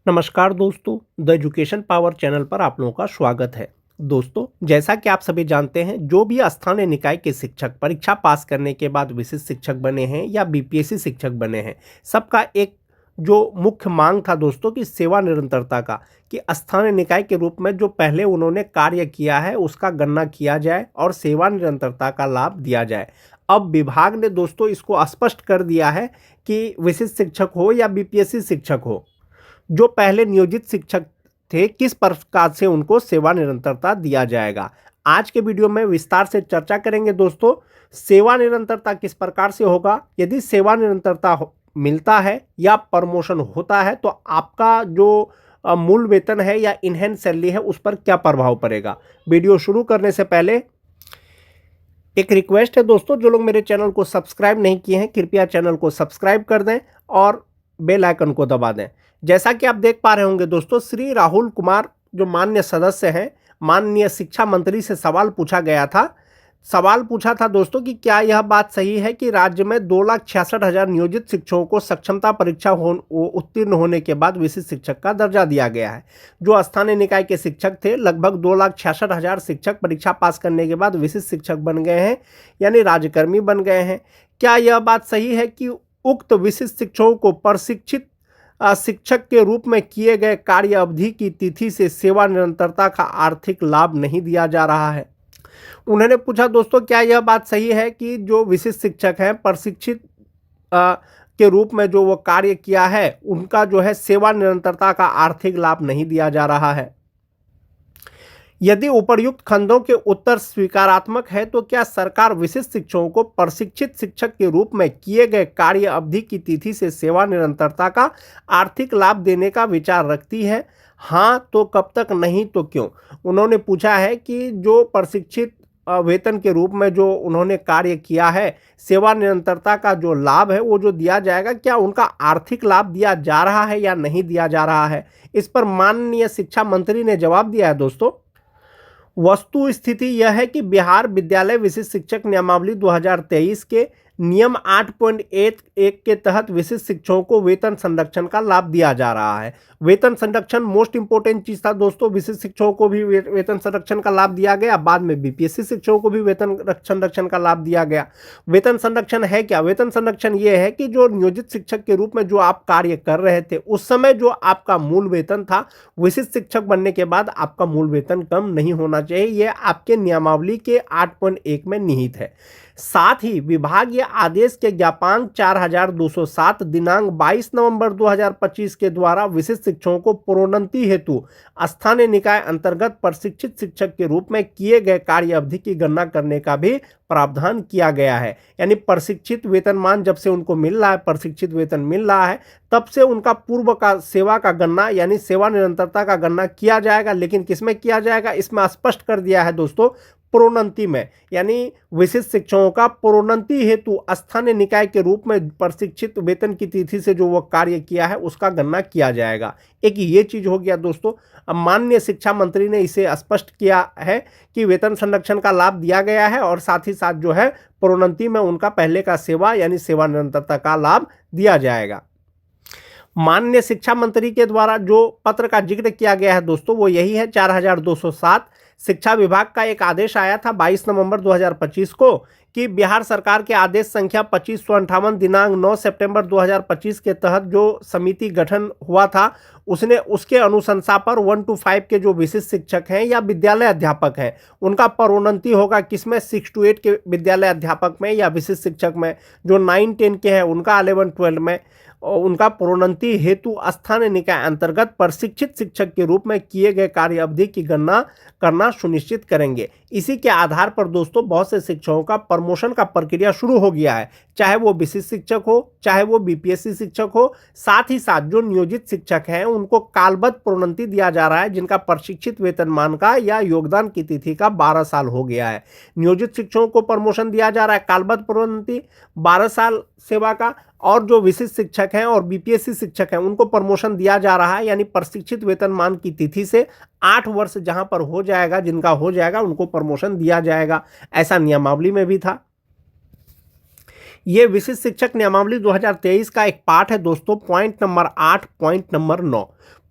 नमस्कार दोस्तों, the education power channel पर आप लोगों का स्वागत है। दोस्तों, जैसा कि आप सभी जानते हैं, जो भी स्थानीय निकाय के शिक्षक परीक्षा पास करने के बाद विशिष्ट शिक्षक बने हैं या बीपीएससी शिक्षक बने हैं, सबका एक जो मुख्य मांग था दोस्तों कि सेवा निरंतरता का, कि स्थानीय निकाय के रूप में जो पहले उन्होंने कार्य किया है उसका गणना किया जाए और सेवा निरंतरता का लाभ दिया जाए। अब विभाग ने दोस्तों इसको स्पष्ट कर दिया है कि विशिष्ट शिक्षक हो या बीपीएससी शिक्षक हो, जो पहले नियोजित शिक्षक थे, किस प्रकार से उनको सेवा निरंतरता दिया जाएगा। आज के वीडियो में विस्तार से चर्चा करेंगे दोस्तों। सेवा निरंतरता किस प्रकार से होगा, यदि सेवा निरंतरता मिलता है या प्रमोशन होता है तो आपका जो मूल वेतन है या इनहैंस सैलरी है उस पर क्या प्रभाव पड़ेगा। वीडियो शुरू करने से पहले एक रिक्वेस्ट है दोस्तों, जो लोग मेरे चैनल को सब्सक्राइब नहीं किए हैं कृपया चैनल को सब्सक्राइब कर दें और बेल आइकन को दबा दें। जैसा कि आप देख पा रहे होंगे दोस्तों, श्री राहुल कुमार जो माननीय सदस्य हैं, माननीय शिक्षा मंत्री से सवाल पूछा गया था। सवाल पूछा था दोस्तों कि क्या यह बात सही है कि राज्य में 2,66,000 नियोजित शिक्षकों को सक्षमता परीक्षा उत्तीर्ण होने के बाद विशिष्ट शिक्षक का दर्जा दिया गया है। जो स्थानीय निकाय के शिक्षक थे, लगभग 2,66,000 शिक्षक परीक्षा पास करने के बाद विशिष्ट शिक्षक बन गए हैं, यानी राज्यकर्मी बन गए हैं। क्या यह बात सही है कि उक्त विशिष्ट शिक्षकों को प्रशिक्षित शिक्षक के रूप में किए गए कार्य अवधि की तिथि से सेवा निरंतरता का आर्थिक लाभ नहीं दिया जा रहा है? उन्होंने पूछा दोस्तों, क्या यह बात सही है कि जो विशिष्ट शिक्षक हैं, प्रशिक्षित के रूप में जो वो कार्य किया है, उनका जो है सेवा निरंतरता का आर्थिक लाभ नहीं दिया जा रहा है? यदि उपर्युक्त खंडों के उत्तर स्वीकारात्मक है तो क्या सरकार विशिष्ट शिक्षकों को प्रशिक्षित शिक्षक के रूप में किए गए कार्य अवधि की तिथि से सेवा निरंतरता का आर्थिक लाभ देने का विचार रखती है? हाँ तो कब तक, नहीं तो क्यों? उन्होंने पूछा है कि जो प्रशिक्षित वेतन के रूप में जो उन्होंने कार्य किया है, सेवा निरंतरता का जो लाभ है वो जो दिया जाएगा, क्या उनका आर्थिक लाभ दिया जा रहा है या नहीं दिया जा रहा है? इस पर माननीय शिक्षा मंत्री ने जवाब दिया है दोस्तों। वस्तु स्थिति यह है कि बिहार विद्यालय विशिष्ट शिक्षक नियमावली 2023 के नियम 8.11 के तहत विशिष्ट शिक्षकों को वेतन संरक्षण का लाभ दिया जा रहा है। वेतन संरक्षण मोस्ट इंपोर्टेंट चीज था दोस्तों। विशिष्ट शिक्षकों को भी वेतन संरक्षण का लाभ दिया गया, बाद में बीपीएससी शिक्षकों को भी वेतन संरक्षण का लाभ दिया गया। वेतन संरक्षण है क्या? वेतन संरक्षण ये है कि जो नियोजित शिक्षक के रूप में जो आप कार्य कर रहे थे, उस समय जो आपका मूल वेतन था, विशिष्ट शिक्षक बनने के बाद आपका मूल वेतन कम नहीं होना चाहिए। यह आपके नियमावली के 8.1 में निहित है। साथ ही विभागीय आदेश के ज्ञापांक 4207 दिनांक 22 नवंबर 2025 के द्वारा विशिष्ट शिक्षकों को प्रोन्नति हेतु स्थानीय निकाय अंतर्गत प्रशिक्षित शिक्षक के रूप में किए गए कार्य अवधि की गणना करने का भी प्रावधान किया गया है। यानी प्रशिक्षित वेतनमान जब से उनको मिल रहा है, प्रशिक्षित वेतन मिल रहा है, तब से उनका पूर्व का सेवा का गणना यानी सेवा निरंतरता का गणना किया जाएगा। लेकिन किसमें किया जाएगा, इसमें स्पष्ट कर दिया है दोस्तों, प्रोन्नति में। यानी विशिष्ट शिक्षकों का प्रोन्नति हेतु स्थानीय निकाय के रूप में प्रशिक्षित वेतन की तिथि से जो वो कार्य किया है उसका गणना किया जाएगा। एक ये चीज हो गया दोस्तों। अब माननीय शिक्षा मंत्री ने इसे स्पष्ट किया है कि वेतन संरक्षण का लाभ दिया गया है और साथ ही साथ जो है प्रोन्नति में उनका पहले का सेवा यानी सेवा निरंतरता का लाभ दिया जाएगा। माननीय शिक्षा मंत्री के द्वारा जो पत्र का जिक्र किया गया है दोस्तों, वो यही है 4207। शिक्षा विभाग का एक आदेश आया था 22 नवंबर 2025 को कि बिहार सरकार के आदेश संख्या 2558 दिनांक 9 सितंबर 2025 के तहत जो समिति गठन हुआ था, उसने उसके अनुशंसा पर 1 to 5 के जो विशिष्ट शिक्षक हैं या विद्यालय अध्यापक हैं, उनका प्रोन्नति होगा किसमें, 6 to 8 के विद्यालय अध्यापक में या विशिष्ट शिक्षक में। जो 9-10 के हैं उनका 11-12 में उनका प्रोन्नति हेतु स्थानीय निकाय अंतर्गत प्रशिक्षित शिक्षक के रूप में किए गए कार्य अवधि की गणना करना सुनिश्चित करेंगे। इसी के आधार पर दोस्तों बहुत से शिक्षकों का प्रमोशन का प्रक्रिया शुरू हो गया है, चाहे वो विशिष्ट शिक्षक हो, चाहे वो बीपीएससी शिक्षक हो। साथ ही साथ जो नियोजित शिक्षक हैं उनको कालबद्ध प्रोन्नति दिया जा रहा है, जिनका प्रशिक्षित वेतनमान का या योगदान की तिथि का 12 साल हो गया है। नियोजित शिक्षकों को प्रमोशन दिया जा रहा है, कालबद्ध प्रोन्नति 12 साल सेवा का, और जो विशिष्ट शिक्षक हैं और बीपीएससी शिक्षक हैं उनको प्रमोशन दिया जा रहा है यानी प्रशिक्षित वेतनमान की तिथि से 8 वर्ष जहां पर हो जाएगा, जिनका हो जाएगा उनको प्रमोशन दिया जाएगा। ऐसा नियमावली में भी था। ये विशिष्ट शिक्षक नियमावली 2023 का एक पार्ट है दोस्तों। Point number 8, point number 9।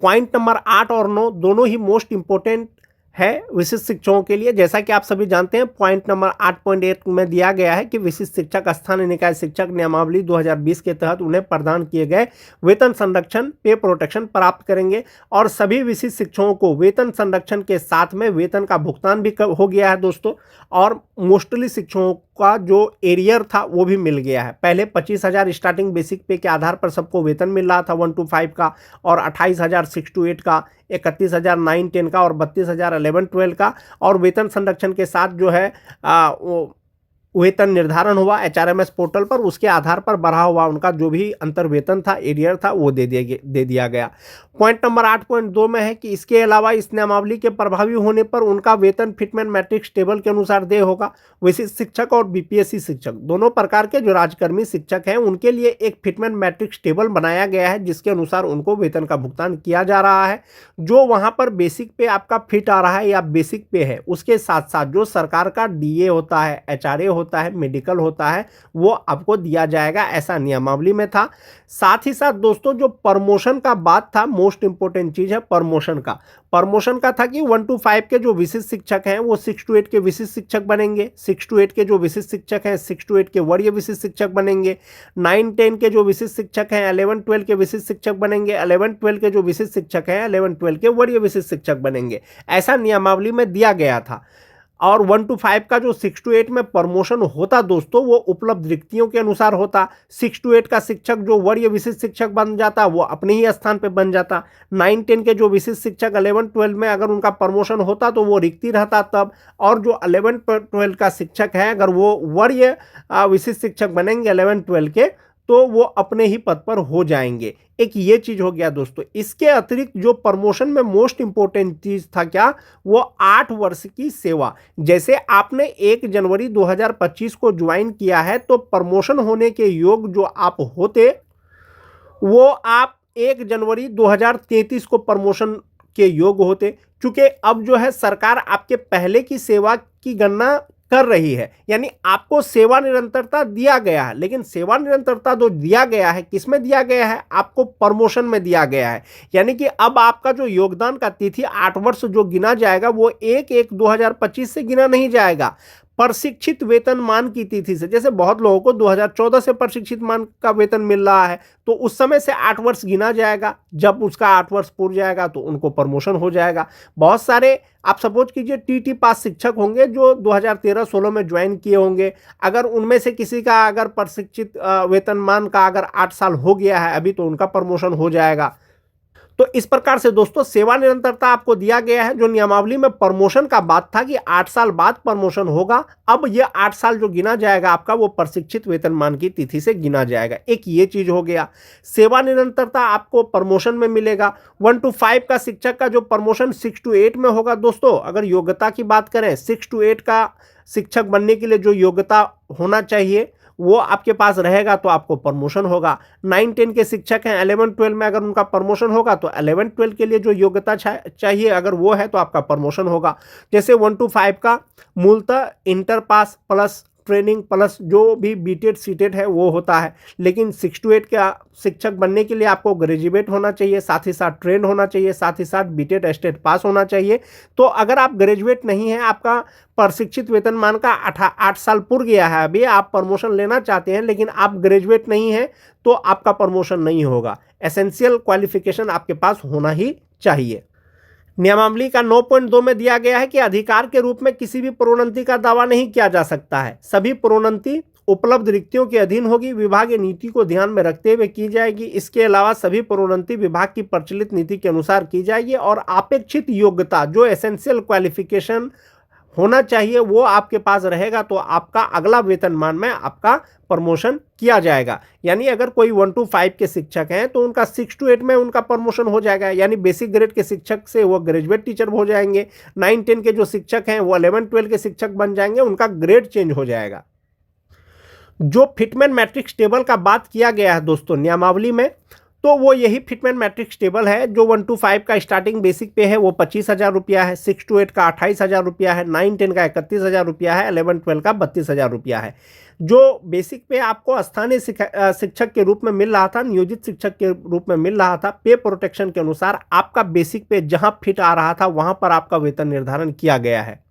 Point number 8 और 9 दोनों ही मोस्ट इंपोर्टेंट है विशिष्ट शिक्षकों के लिए। जैसा कि आप सभी जानते हैं, पॉइंट नंबर 8.1 में दिया गया है कि विशिष्ट शिक्षक स्थानीय निकाय शिक्षक नियमावली 2020 के तहत उन्हें प्रदान किए गए वेतन संरक्षण पे प्रोटेक्शन प्राप्त करेंगे, और सभी विशिष्ट शिक्षकों को वेतन संरक्षण के साथ में वेतन का भुगतान भी हो गया है दोस्तों। और मोस्टली शिक्षकों का जो एरियर था वो भी मिल गया है। पहले 25,000 स्टार्टिंग बेसिक पे के आधार पर सबको वेतन मिल रहा था 1 to 5 का, और 28,000 6 to 8 का, 31,000 9 10 का, और 32,000 11 12 का। और वेतन संरक्षण के साथ जो है वो वेतन निर्धारण हुआ HRMS पोर्टल पर, उसके आधार पर बढ़ा हुआ उनका जो भी अंतर वेतन था, एरियर था, वो दे दिया गया। पॉइंट नंबर 8.2 में है कि इसके अलावा इस नियमावली के प्रभावी होने पर उनका वेतन फिटमेंट मैट्रिक्स टेबल के अनुसार देय होगा। विशिष्ट शिक्षक और BPSC शिक्षक दोनों प्रकार के जो राजकर्मी शिक्षक हैं उनके लिए एक फिटमेंट मैट्रिक्स टेबल बनाया गया है, जिसके अनुसार उनको वेतन का भुगतान किया जा रहा है। जो वहाँ पर बेसिक पे आपका फिट आ रहा है या बेसिक पे है, उसके साथ साथ जो सरकार का DA होता है, HRA होता है, मेडिकल होता है, वो आपको दिया जाएगा, ऐसा नियमावली में था। साथ ही साथ दोस्तों जो प्रमोशन का बात था, मोस्ट इंपोर्टेंट चीज है प्रमोशन का था कि 1 to 5 के जो विशिष्ट शिक्षक हैं वो 6 to 8 के विशिष्ट शिक्षक बनेंगे, 6 to 8 के जो विशिष्ट शिक्षक हैं 6 to 8 के वरीय विशिष्ट शिक्षक बनेंगे, 9 10 के जो विशिष्ट शिक्षक हैं 11 12 के विशिष्ट शिक्षक बनेंगे, 11 12 के जो विशिष्ट शिक्षक हैं 11 12 के वरीय विशिष्ट शिक्षक बनेंगे, ऐसा नियमावली में दिया गया था। और 1 to 5 का जो 6 to 8 में प्रमोशन होता दोस्तों, वो उपलब्ध रिक्तियों के अनुसार होता। 6 to 8 का शिक्षक जो वरीय विशिष्ट शिक्षक बन जाता, वो अपने ही स्थान पे बन जाता। 9 10 के जो विशिष्ट शिक्षक 11 12 में अगर उनका प्रमोशन होता तो वो रिक्ति रहता तब। और जो 11 12 का शिक्षक है, अगर वो वरीय विशिष्ट शिक्षक बनेंगे 11 12 के, तो वो अपने ही पद पर हो जाएंगे। एक ये चीज हो गया दोस्तों। इसके अतिरिक्त जो प्रमोशन में मोस्ट इंपोर्टेंट चीज था क्या, वो 8 वर्ष की सेवा। जैसे आपने 1 जनवरी 2025 को ज्वाइन किया है, तो प्रमोशन होने के योग जो आप होते, वो आप 1 जनवरी 2033 को प्रमोशन के योग होते। क्योंकि अब जो है सरकार आपके पहले की सेवा की गणना कर रही है, यानी आपको सेवा निरंतरता दिया गया है, लेकिन सेवा निरंतरता जो दिया गया है, किसमें दिया गया है, आपको प्रमोशन में दिया गया है। यानी कि अब आपका जो योगदान का तिथि 8 वर्ष जो गिना जाएगा, वो 1/1/2025 से गिना नहीं जाएगा, प्रशिक्षित वेतनमान की तिथि से। जैसे बहुत लोगों को 2014 से प्रशिक्षित मान का वेतन मिल रहा है, तो उस समय से 8 वर्ष गिना जाएगा। जब उसका 8 वर्ष पूर जाएगा तो उनको प्रमोशन हो जाएगा। बहुत सारे आप सपोज कीजिए TT पास शिक्षक होंगे जो 2013-16 में ज्वाइन किए होंगे। अगर उनमें से किसी का अगर प्रशिक्षित वेतनमान का अगर 8 साल हो गया है अभी, तो उनका प्रमोशन हो जाएगा। तो इस प्रकार से दोस्तों सेवा निरंतरता आपको दिया गया है। जो नियमावली में प्रमोशन का बात था कि 8 साल बाद प्रमोशन होगा, अब ये 8 साल जो गिना जाएगा आपका, वो प्रशिक्षित वेतनमान की तिथि से गिना जाएगा। एक ये चीज हो गया। सेवा निरंतरता आपको प्रमोशन में मिलेगा। 1 to 5 का शिक्षक का जो प्रमोशन 6 to 8 में होगा दोस्तों। अगर योग्यता की बात करें, 6 to 8 का शिक्षक बनने के लिए जो योग्यता होना चाहिए वो आपके पास रहेगा तो आपको प्रमोशन होगा। 9 10 के शिक्षक हैं 11 12 में, अगर उनका प्रमोशन होगा तो 11 12 के लिए जो योग्यता चाहिए अगर वो है तो आपका प्रमोशन होगा। जैसे 1 to 5 का मूलतः inter pass plus training plus जो भी BTET CTET है वो होता है, लेकिन 6 to 8 का शिक्षक बनने के लिए आपको ग्रेजुएट होना चाहिए, साथ ही साथ ट्रेन होना चाहिए, साथ ही साथ BTET स्टेट पास होना चाहिए। तो अगर आप ग्रेजुएट नहीं हैं, आपका प्रशिक्षित वेतनमान का 8 साल पूर गया है, अभी आप प्रमोशन लेना चाहते हैं लेकिन आप ग्रेजुएट नहीं हैं, तो आपका प्रमोशन नहीं होगा। एसेंशियल क्वालिफिकेशन आपके पास होना ही चाहिए। नियमावली का 9.2 में दिया गया है कि अधिकार के रूप में किसी भी प्रोन्नति का दावा नहीं किया जा सकता है। सभी प्रोन्नति उपलब्ध रिक्तियों के अधीन होगी, विभागीय नीति को ध्यान में रखते हुए की जाएगी। इसके अलावा सभी प्रोन्नति विभाग की प्रचलित नीति के अनुसार की जाएगी, और अपेक्षित योग्यता जो एसेंशियल क्वालिफिकेशन होना चाहिए वो आपके पास रहेगा, तो आपका अगला वेतनमान में आपका प्रमोशन किया जाएगा। यानी अगर कोई 1 to 5 के शिक्षक हैं तो उनका 6 to 8 में उनका प्रमोशन हो जाएगा, यानी बेसिक ग्रेड के शिक्षक से वो ग्रेजुएट टीचर हो जाएंगे। 9 10 के जो शिक्षक हैं वो 11 12 के शिक्षक बन जाएंगे, उनका ग्रेड चेंज हो जाएगा। जो फिटमेंट मैट्रिक्स टेबल का बात किया गया है दोस्तों नियमावली में, तो वो यही फिटमेन मैट्रिक्स टेबल है। जो 1 to 5 का स्टार्टिंग बेसिक पे है वो 25,000 रुपया है, 6 to 8 का 28,000 रुपया है, 9 10 का 31,000 रुपया है, 11 12 का 32,000 रुपया है। जो बेसिक पे आपको स्थानीय शिक्षक के रूप में मिल रहा था, नियोजित शिक्षक के रूप में मिल रहा था, पे प्रोटेक्शन के अनुसार आपका बेसिक पे जहां फिट आ रहा था वहां पर आपका वेतन निर्धारण किया गया है।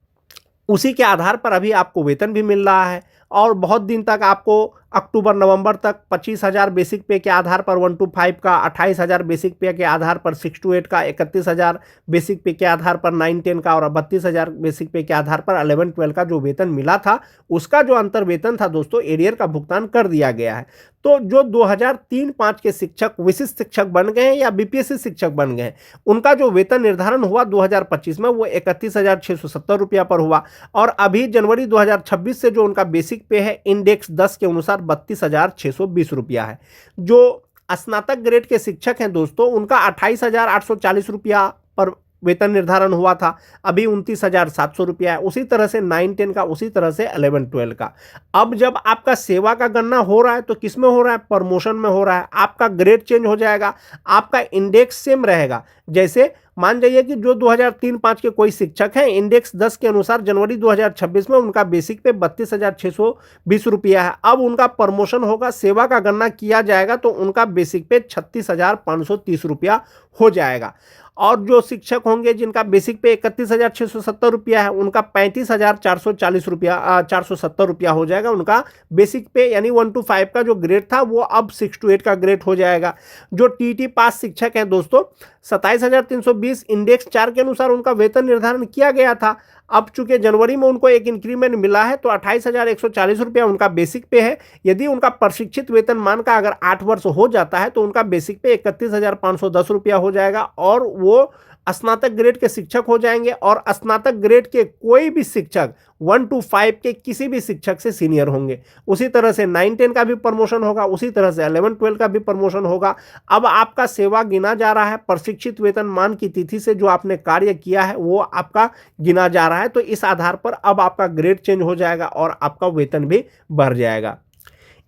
उसी के आधार पर अभी आपको वेतन भी मिल रहा है और बहुत दिन तक आपको अक्टूबर नवंबर तक 25,000 बेसिक पे के आधार पर 1 to 5 का, 28,000 बेसिक पे के आधार पर 6 to 8 का, 31,000 बेसिक पे के आधार पर 9 10 का और 32,000 बेसिक पे के आधार पर 11 12 का जो वेतन मिला था उसका जो अंतर वेतन था दोस्तों एरियर का भुगतान कर दिया गया है। तो जो 2003-5 के शिक्षक विशिष्ट शिक्षक बन गए हैं या बीपीएससी शिक्षक बन गए हैं उनका जो वेतन निर्धारण हुआ 2025 में वो 31,670 रुपया पर हुआ और अभी जनवरी 2026 से जो उनका बेसिक पे है इंडेक्स 10 के अनुसार 32,620 रुपया है। जो स्नातक ग्रेड के शिक्षक हैं दोस्तों उनका 28,840 रुपया पर वेतन निर्धारण हुआ था, अभी 29,700 रुपया है। उसी तरह से 9 10 का, उसी तरह से 11 12 का। अब जब आपका सेवा का गणना हो रहा है तो किस में हो रहा है? प्रमोशन में हो रहा है। आपका ग्रेड चेंज हो जाएगा, आपका इंडेक्स सेम रहेगा। जैसे मान जाइए कि जो 2003-5 के कोई शिक्षक हैं इंडेक्स 10 के अनुसार जनवरी 2026 में उनका बेसिक पे 32,620 रुपया है। अब उनका प्रमोशन होगा, सेवा का गणना किया जाएगा तो उनका बेसिक पे 36,530 रुपया हो जाएगा। और जो शिक्षक होंगे जिनका बेसिक पे 31,670 रुपया है उनका 35,440 रुपया 470 रुपया हो जाएगा उनका बेसिक पे, यानी 1 to 5 का जो ग्रेड था वो अब 6 to 8 का ग्रेड हो जाएगा। जो टीटी पास शिक्षक हैं दोस्तों 27,320 इंडेक्स 4 के अनुसार उनका वेतन निर्धारण किया गया था। अब चूंकि जनवरी में उनको एक इंक्रीमेंट मिला है तो 28,140 रुपया उनका बेसिक पे है। यदि उनका प्रशिक्षित वेतन मान का अगर 8 वर्ष हो जाता है तो उनका बेसिक पे 31,510 रुपया हो जाएगा और वो स्नातक ग्रेड के शिक्षक हो जाएंगे। और स्नातक ग्रेड के कोई भी शिक्षक 1 to 5 के किसी भी शिक्षक से सीनियर होंगे। उसी तरह से 9 10 का भी प्रमोशन होगा, उसी तरह से 11 12 का भी प्रमोशन होगा। अब आपका सेवा गिना जा रहा है, प्रशिक्षित वेतन मान की तिथि से जो आपने कार्य किया है वो आपका गिना जा रहा है। तो इस आधार पर अब आपका ग्रेड चेंज हो जाएगा और आपका वेतन भी बढ़ जाएगा।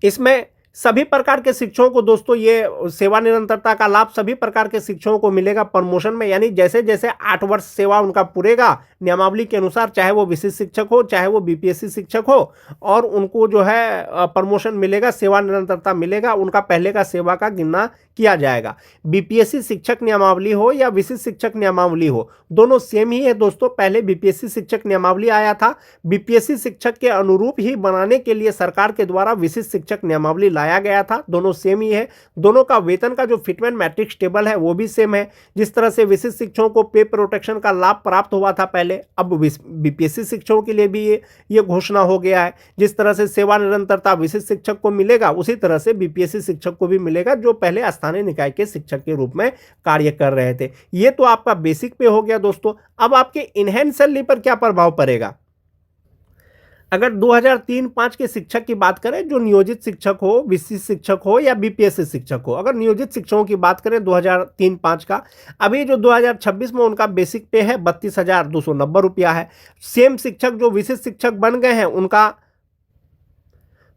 इसमें सभी प्रकार के शिक्षकों को दोस्तों ये सेवा निरंतरता का लाभ सभी प्रकार के शिक्षकों को मिलेगा प्रमोशन में, यानी जैसे जैसे 8 वर्ष सेवा उनका पूरेगा नियमावली के अनुसार, चाहे वो विशिष्ट शिक्षक हो चाहे वो बीपीएससी शिक्षक हो, और उनको जो है प्रमोशन मिलेगा, सेवा निरंतरता मिलेगा, उनका पहले का सेवा का गिनना किया जाएगा। बीपीएससी शिक्षक नियमावली हो या विशिष्ट शिक्षक नियमावली हो दोनों सेम ही है दोस्तों। पहले बीपीएससी शिक्षक नियमावली आया था, बीपीएससी शिक्षक के अनुरूप ही बनाने के लिए सरकार के द्वारा विशिष्ट शिक्षक नियमावली लाया गया था। दोनों सेम ही है। दोनों का वेतन का जो फिटमेन मैट्रिक्स टेबल है वो भी सेम है। जिस तरह से विशिष्ट शिक्षकों को पे प्रोटेक्शन का लाभ प्राप्त हुआ था पहले, अब बीपीएससी शिक्षकों के लिए भी ये घोषणा हो गया है। जिस तरह से सेवा निरंतरता विशिष्ट शिक्षक को मिलेगा उसी तरह से बीपीएससी शिक्षक को भी मिलेगा जो पहले स्थानीय निकाय के शिक्षक के रूप में कार्य कर रहे थे। ये तो आपका बेसिक पे हो गया दोस्तों। अब आपके इनहैंस सैलरी पर क्या प्रभाव पड़ेगा? अगर 2003-5 के शिक्षक की बात करें, जो नियोजित शिक्षक हो, विशिष्ट शिक्षक हो या बीपीएससी शिक्षक हो, अगर नियोजित शिक्षकों की बात करें 2003-5 का, अभी जो 2026 में उनका बेसिक पे है 32,290 रुपया है। सेम शिक्षक जो विशिष्ट शिक्षक बन गए हैं उनका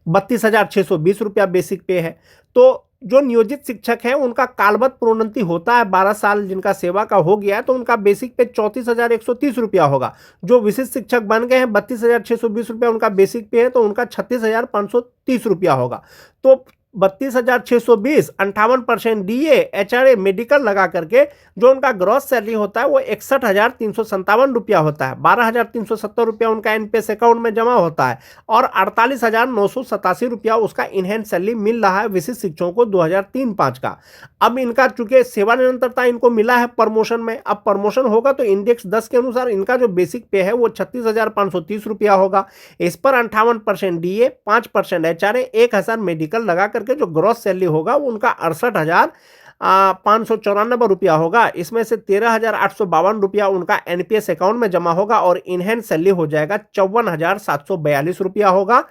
32,620 रुपया बेसिक पे है। तो जो नियोजित शिक्षक हैं उनका कालबद्ध प्रोन्नति होता है, 12 साल जिनका सेवा का हो गया है तो उनका बेसिक पे 34,130 रुपया होगा। जो विशिष्ट शिक्षक बन गए हैं 32,620 रुपया उनका बेसिक पे है तो उनका 36,530 रुपया होगा। तो 32,620 58% डीए एचआरए मेडिकल लगा करके जो उनका ग्रॉस सैलरी होता है वो 61,357 रुपया होता है। 12,370 रुपया उनका एनपीएस अकाउंट में जमा होता है और 48,987 रुपया उसका इनहैंस सैलरी मिल रहा है विशिष्ट शिक्षकों को 2003-5 का। अब इनका चूंकि सेवा निरंतरता इनको मिला है प्रमोशन में, अब प्रमोशन होगा तो इंडेक्स 10 के अनुसार इनका जो बेसिक पे है वो 36,530 रुपया होगा। इस पर 58% डीए, 5% एचआरए, 1,000 मेडिकल लगा करके जो ग्रॉस सैलरी होगा वो उनका 68,594 रुपया होगा। इसमें से 13,852 रुपया उनका एनपीएस अकाउंट में जमा होगा और इनहैंस सैलरी हो जाएगा 54,742 रुपया होगा।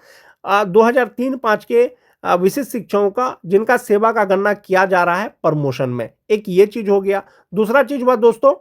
2003-5 के विशिष्ट शिक्षकों का जिनका सेवा का गणना किया जा रहा है प्रमोशन में। एक ये चीज हो गया। दूसरा चीज हुआ दोस्तों,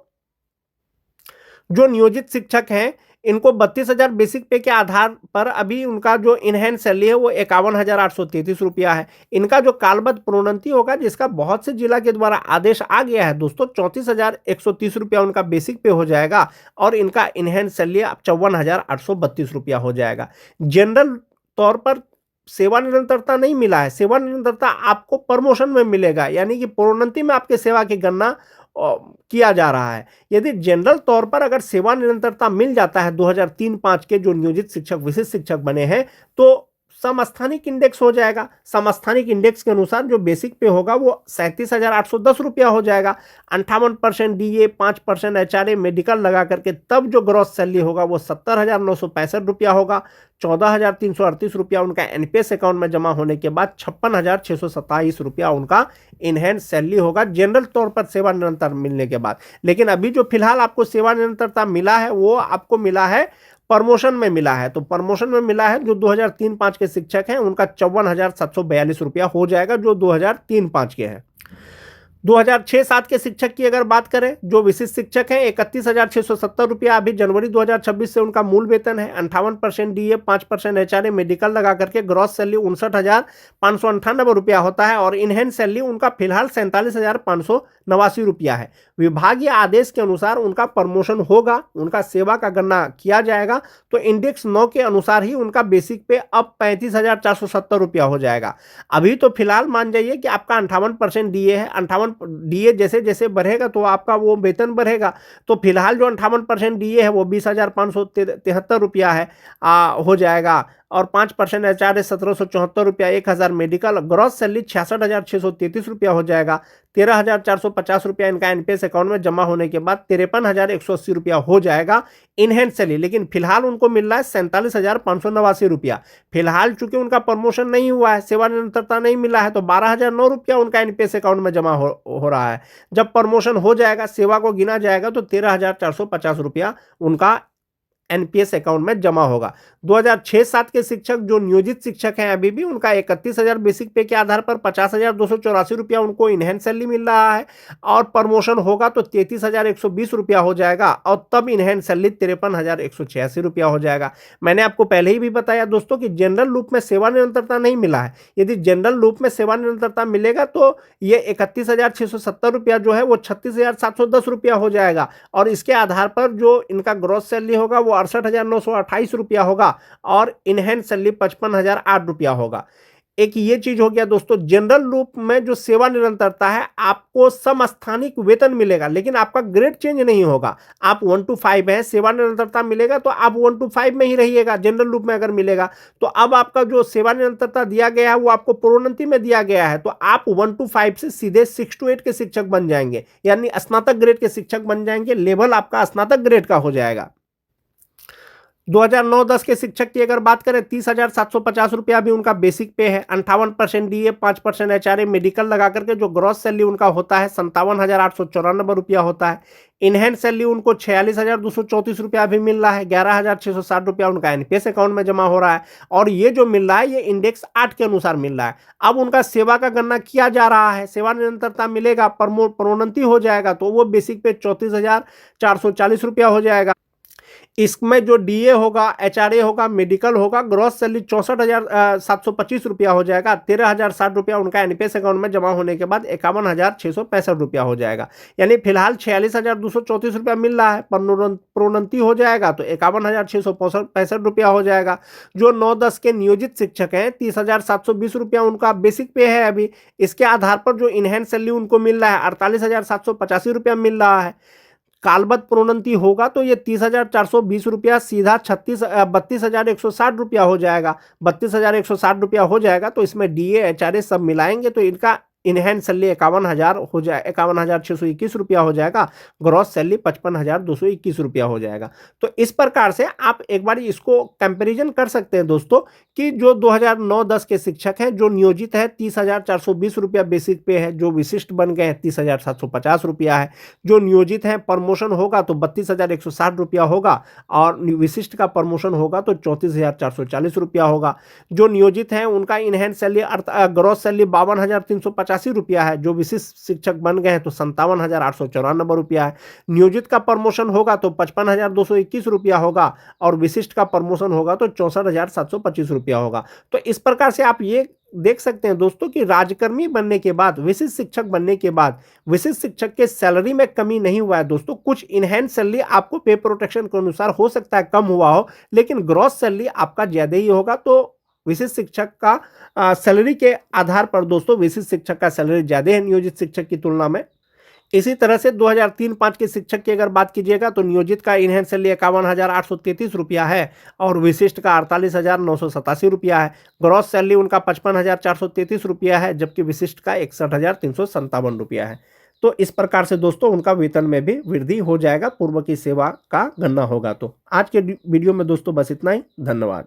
जो नियोजित शिक्षक हैं इनको 32,000 बेसिक पे के आधार पर अभी उनका जो इनहैंस सैलरी है वो 51,833 रुपया है। इनका जो कालबद्ध प्रोन्नति होगा, जिसका बहुत से जिला के द्वारा आदेश आ गया है दोस्तों, 34,130 रुपया उनका बेसिक पे हो जाएगा और इनका इनहैंस सैलरी 54,832 रुपया हो जाएगा। जनरल तौर पर सेवा निरंतरता नहीं मिला है, सेवा निरंतरता आपको प्रमोशन में मिलेगा, यानी कि प्रोन्नति में आपके सेवा की गणना किया जा रहा है। यदि जनरल तौर पर अगर सेवा निरंतरता मिल जाता है 2003-5 के जो नियोजित शिक्षक विशिष्ट शिक्षक बने हैं, तो समस्थानिक इंडेक्स हो जाएगा। समस्थानिक इंडेक्स के अनुसार जो बेसिक पे होगा वो 37,810 रुपया हो जाएगा। 58% डीए, 5% एचआरए, मेडिकल लगा करके तब जो ग्रॉस सैलरी होगा वो 70,965 रुपया होगा। 14,338 रुपया उनका एनपीएस अकाउंट में जमा होने के बाद 56,627 रुपया उनका इनहैंस सैलरी होगा जनरल तौर पर सेवा निरंतर मिलने के बाद। लेकिन अभी जो फिलहाल आपको सेवा निरंतरता मिला है वो आपको मिला है प्रमोशन में मिला है। तो प्रमोशन में मिला है जो 2003-5 के शिक्षक हैं उनका 54,742 रुपया हो जाएगा, जो 2003-5 के हैं। 2006-7 के शिक्षक की अगर बात करें, जो विशिष्ट शिक्षक हैं 31,670 रुपया अभी जनवरी 2026 से उनका मूल वेतन है। 58% डीए, 5% एचआरए, मेडिकल लगा करके ग्रॉस सैलरी 59,598 रुपया होता है और इनहैंस सैलरी उनका फिलहाल 47,589 रुपया है। विभागीय आदेश के अनुसार उनका प्रमोशन होगा, उनका सेवा का गणना किया जाएगा तो इंडेक्स 9 के अनुसार ही उनका बेसिक पे अब 35,470 रुपया हो जाएगा। अभी तो फिलहाल मान जाइए कि आपका 58% डीए है, 58 डीए जैसे जैसे बढ़ेगा तो आपका वो वेतन बढ़ेगा। तो फिलहाल जो 58% डीए है वो 20,573 रुपया है हो जाएगा और 5% एचआरए 1,774 रुपया, 1,000 मेडिकल, ग्रॉस सैलरी 66,633 रुपया हो जाएगा। 13,450 रुपया इनका एनपीएस अकाउंट में जमा होने के बाद 53,180 रुपया हो जाएगा इनहैंस सैलरी। लेकिन फिलहाल उनको मिल रहा है 47,589 रुपया। फिलहाल चूंकि उनका प्रमोशन नहीं हुआ है, सेवा निरंतरता नहीं मिला है, तो 12,009 रुपया उनका एनपीएस अकाउंट में जमा हो रहा है। जब प्रमोशन हो जाएगा, सेवा को गिना जाएगा तो 13,450 रुपया उनका एनपीएस अकाउंट में जमा होगा। 2006-7 के शिक्षक जो नियोजित शिक्षक हैं अभी भी उनका 31,000 बेसिक पे के आधार पर 50,284 रुपया उनको इनहैंस सैलरी मिल रहा है और प्रमोशन होगा तो 33,120 रुपया हो जाएगा और तब इनहैंस सैलरी 53,186 रुपया हो जाएगा। मैंने आपको पहले ही भी बताया दोस्तों कि जनरल लूप में सेवा निरंतरता नहीं मिला है। यदि जनरल लूप में सेवा निरंतरता मिलेगा तो ये 31,670 रुपया जो है वो 36,710 रुपया हो जाएगा और इसके आधार पर जो इनका ग्रॉस सैलरी होगा वो 68,928 रुपया होगा और इनहैंस सैलरी 55,008 रुपया होगा। एक ये चीज हो गया दोस्तों, जनरल लूप में जो सेवा निरंतरता है आपको समस्थानिक वेतन मिलेगा लेकिन आपका ग्रेड चेंज नहीं होगा। आप 1 to 5 है, सेवा निरंतरता मिलेगा तो आप 1 to 5 में ही रहिएगा। जनरल लूप में अगर मिलेगा तो अब आपका जो सेवा निरंतरता दिया गया है वो आपको प्रोन्नति में दिया गया है, तो आप 1 to 5 से सीधे 6 to 8 के शिक्षक बन जाएंगे, यानी स्नातक ग्रेड के शिक्षक बन जाएंगे। लेवल आपका स्नातक ग्रेड का हो जाएगा। 2009-10 के शिक्षक की अगर बात करें 30,750 रुपया भी उनका बेसिक पे है। 58% डीए, 5% एचआरए, मेडिकल लगा करके जो ग्रॉस सैलरी उनका होता है 57,894 रुपया होता है। इनहैंस सैलरी उनको 46,234 रुपया भी मिल रहा है। 11,660 रुपया उनका एनपीएस अकाउंट में जमा हो रहा है और ये जो मिल रहा है ये इंडेक्स 8 के अनुसार मिल रहा है। अब उनका सेवा का गणना किया जा रहा है, सेवा निरंतरता मिलेगा, प्रोन्नति हो जाएगा तो वो बेसिक पे 34,440 रुपया हो जाएगा। इसमें जो डीए होगा, एचआरए होगा, मेडिकल होगा, ग्रॉस सैलरी 64,725 रुपया हो जाएगा। 13,060 रुपया उनका एनपीएस अकाउंट में जमा होने के बाद 51,665 रुपया हो जाएगा। यानी फिलहाल 46,234 रुपया मिल रहा है, प्रोन्नति हो जाएगा तो 51,665 रुपया हो जाएगा। जो 9-10 के नियोजित शिक्षक हैं 30,720 रुपया उनका बेसिक पे है अभी। इसके आधार पर जो इनहैंस सैलरी उनको मिल रहा है 48,785 रुपया मिल रहा है। कालबद्ध प्रोन्नति होगा तो ये 30,420 रुपया सीधा 32,160 रुपया हो जाएगा। 32,160 रुपया हो जाएगा तो इसमें डीए, एचआरए सब मिलाएंगे तो इनका इनहैंस सैलरी 51,000 हो जाए, 51,621 रुपया हो जाएगा। ग्रॉस सैलरी 55,221 रुपया हो जाएगा। तो इस प्रकार से आप एक बार इसको कंपैरिजन कर सकते हैं दोस्तों कि जो 2009-10 के शिक्षक हैं जो नियोजित है 30,420 रुपया बेसिक पे है, जो विशिष्ट बन गए हैं 30,750 रुपया है। जो नियोजित हैं प्रमोशन होगा तो 32,160 रुपया होगा और विशिष्ट का प्रमोशन होगा तो 34,440 रुपया होगा। जो नियोजित हैं उनका इनहैंस सैलरी ग्रॉस सैलरी 52,385 रुपया है। जो विशिष्ट शिक्षक बन गए हैं तो 57,894 रुपया है। नियोजित का प्रमोशन होगा तो 55,221 रुपया होगा और विशिष्ट का प्रमोशन होगा तो 64,725 रुपया होगा। तो इस प्रकार से आप ये देख सकते हैं दोस्तों कि राजकर्मी बनने के बाद, विशिष्ट शिक्षक बनने के बाद विशिष्ट शिक्षक के सैलरी में कमी नहीं हुआ है दोस्तों। कुछ इनहैंस सैलरी आपको पे प्रोटेक्शन के अनुसार हो सकता है कम हुआ हो, लेकिन ग्रॉस सैलरी आपका ज्यादा ही होगा। तो विशिष्ट शिक्षक का सैलरी के आधार पर दोस्तों विशिष्ट शिक्षक का सैलरी ज्यादा है नियोजित शिक्षक की तुलना में। इसी तरह से 2003-05 के शिक्षक की अगर बात कीजिएगा तो नियोजित का इनहैंस सैलरी 51,833 रुपया है और विशिष्ट का 48,987 रुपया है। ग्रॉस सैलरी उनका 55,433 रुपया है, जबकि विशिष्ट का 61,357 रुपया है। तो इस प्रकार से दोस्तों उनका वेतन में भी वृद्धि हो जाएगा, पूर्व की सेवा का गणना होगा। तो आज के वीडियो में दोस्तों बस इतना ही। धन्यवाद।